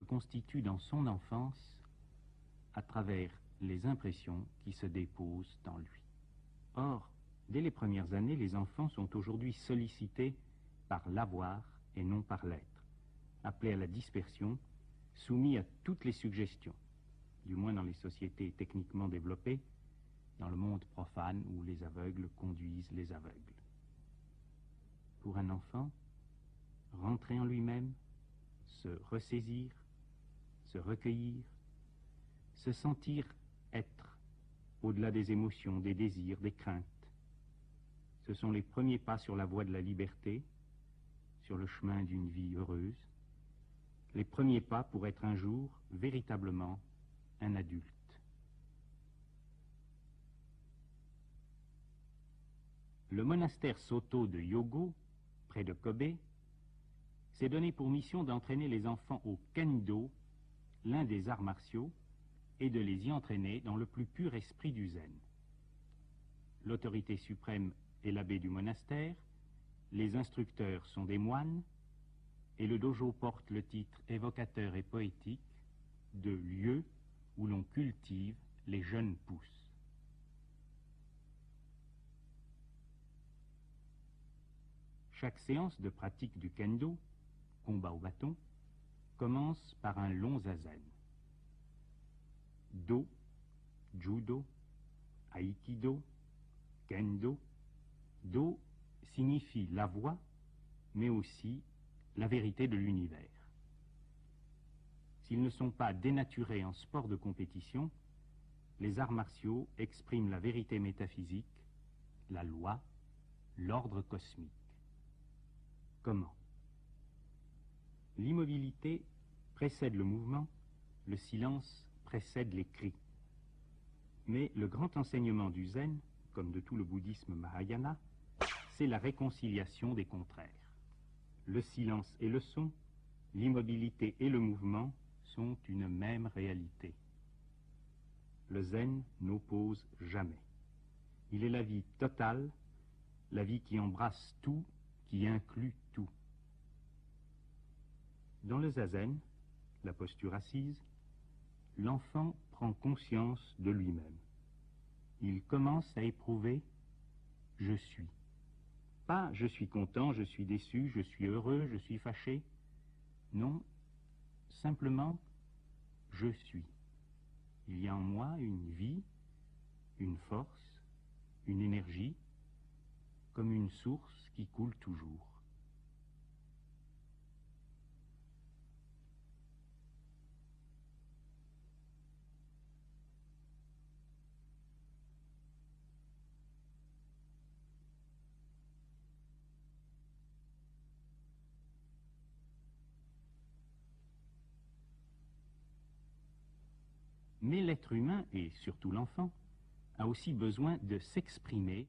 constitue dans son enfance à travers les impressions qui se déposent en lui. Or, dès les premières années, les enfants sont aujourd'hui sollicités par l'avoir et non par l'être, appelés à la dispersion, soumis à toutes les suggestions, du moins dans les sociétés techniquement développées, dans le monde profane où les aveugles conduisent les aveugles. Pour un enfant, rentrer en lui-même, se ressaisir, se recueillir, se sentir être, au-delà des émotions, des désirs, des craintes. Ce sont les premiers pas sur la voie de la liberté, sur le chemin d'une vie heureuse, les premiers pas pour être un jour véritablement un adulte. Le monastère Soto de Yogo, près de Kobe, s'est donné pour mission d'entraîner les enfants au kendo, l'un des arts martiaux, et de les y entraîner dans le plus pur esprit du zen. L'autorité suprême est l'abbé du monastère, les instructeurs sont des moines, et le dojo porte le titre évocateur et poétique de lieu où l'on cultive les jeunes pousses. Chaque séance de pratique du kendo, combat au bâton, commence par un long zazen. Do, judo, aikido, kendo. Do signifie la voie, mais aussi la vérité de l'univers. S'ils ne sont pas dénaturés en sport de compétition, les arts martiaux expriment la vérité métaphysique, la loi, l'ordre cosmique. Comment? L'immobilité précède le mouvement, le silence précède les cris. Mais le grand enseignement du zen, comme de tout le bouddhisme Mahayana, c'est la réconciliation des contraires. Le silence et le son, l'immobilité et le mouvement sont une même réalité. Le zen n'oppose jamais. Il est la vie totale, la vie qui embrasse tout, qui inclut tout. Dans le zazen, la posture assise, l'enfant prend conscience de lui-même. Il commence à éprouver « je suis ». Pas « je suis content, je suis déçu, je suis heureux, je suis fâché ». Non, simplement « je suis ». Il y a en moi une vie, une force, une énergie, comme une source qui coule toujours. Mais l'être humain, et surtout l'enfant, a aussi besoin de s'exprimer